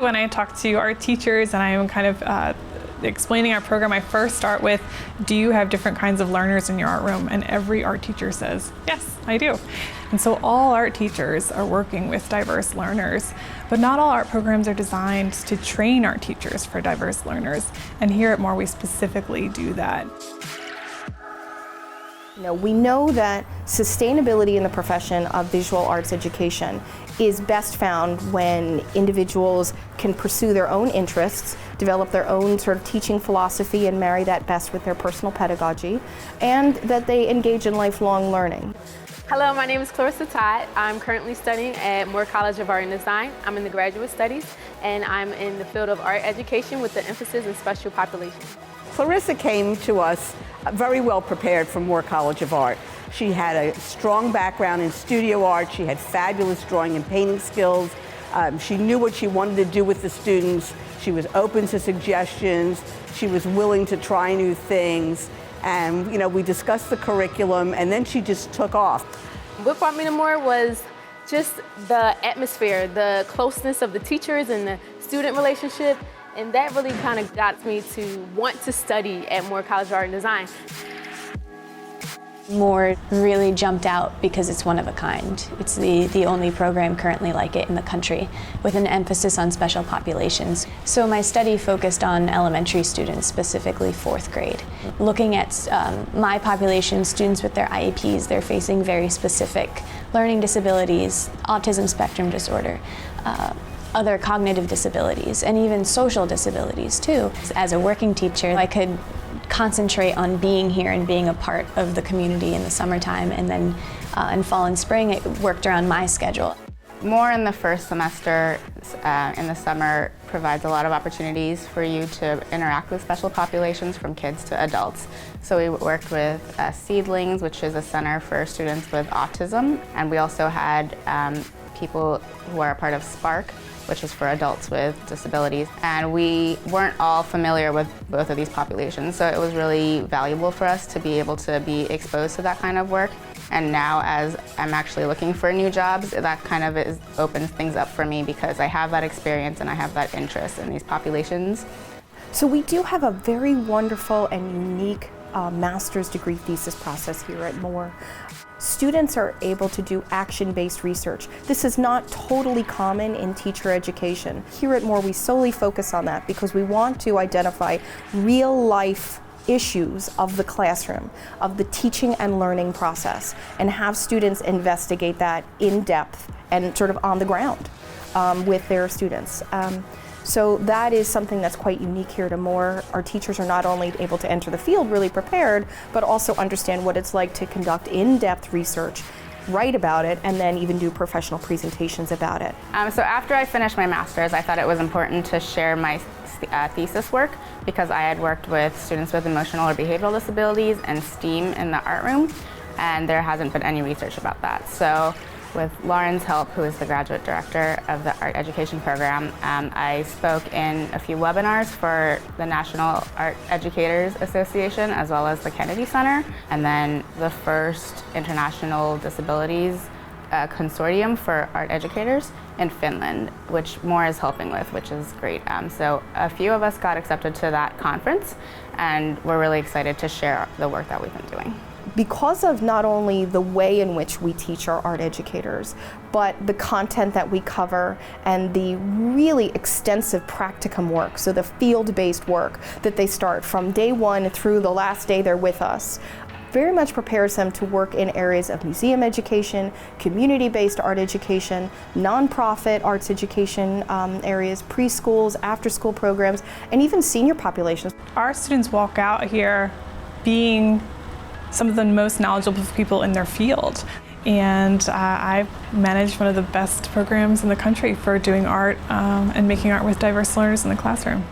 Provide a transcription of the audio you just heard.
When I talk to art teachers and I'm kind of explaining our program, I first start with, do you have different kinds of learners in your art room? And every art teacher says, yes, I do. And so all art teachers are working with diverse learners, but not all art programs are designed to train art teachers for diverse learners. And here at Moore, we specifically do that. We know that sustainability in the profession of visual arts education is best found when individuals can pursue their own interests, develop their own sort of teaching philosophy and marry that best with their personal pedagogy, and that they engage in lifelong learning. Hello, my name is Clarissa Todd. I'm currently studying at Moore College of Art and Design. I'm in the graduate studies, and I'm in the field of art education with the emphasis in special populations. Clarissa came to us very well prepared from Moore College of Art. She had a strong background in studio art. She had fabulous drawing and painting skills. She knew what she wanted to do with the students. She was open to suggestions. She was willing to try new things. And we discussed the curriculum, and then she just took off. What brought me to Moore was just the atmosphere, the closeness of the teachers and the student relationship. And that really kind of got me to want to study at Moore College of Art and Design. Moore really jumped out because it's one of a kind. It's the only program currently like it in the country, with an emphasis on special populations. So my study focused on elementary students, specifically 4th grade. Looking at my population, students with their IEPs, they're facing very specific learning disabilities, autism spectrum disorder, other cognitive disabilities, and even social disabilities too. As a working teacher, I could concentrate on being here and being a part of the community in the summertime, and then in fall and spring it worked around my schedule. Moore in the first semester in the summer provides a lot of opportunities for you to interact with special populations from kids to adults. So we worked with Seedlings, which is a center for students with autism, and we also had people who are a part of Spark, which is for adults with disabilities. And we weren't all familiar with both of these populations, so it was really valuable for us to be able to be exposed to that kind of work. And now, as I'm actually looking for new jobs, that kind of opens things up for me because I have that experience and I have that interest in these populations. So we do have a very wonderful and unique master's degree thesis process here at Moore. Students are able to do action-based research. This is not totally common in teacher education. Here at Moore, we solely focus on that because we want to identify real-life issues of the classroom, of the teaching and learning process, and have students investigate that in depth and sort of on the ground with their students. So that is something that's quite unique here to Moore. Our teachers are not only able to enter the field really prepared, but also understand what it's like to conduct in-depth research, write about it, and then even do professional presentations about it. So after I finished my master's, I thought it was important to share my thesis work because I had worked with students with emotional or behavioral disabilities and STEAM in the art room, and there hasn't been any research about that. So with Lauren's help, who is the graduate director of the art education program, I spoke in a few webinars for the National Art Educators Association as well as the Kennedy Center, and then the first International Disabilities Consortium for Art Educators in Finland, which Moore is helping with, which is great. So a few of us got accepted to that conference, and we're really excited to share the work that we've been doing. Because of not only the way in which we teach our art educators, but the content that we cover and the really extensive practicum work, so the field-based work that they start from day one through the last day they're with us, very much prepares them to work in areas of museum education, community-based art education, nonprofit arts education areas, preschools, after-school programs, and even senior populations. Our students walk out here being some of the most knowledgeable people in their field. And I manage one of the best programs in the country for doing art and making art with diverse learners in the classroom.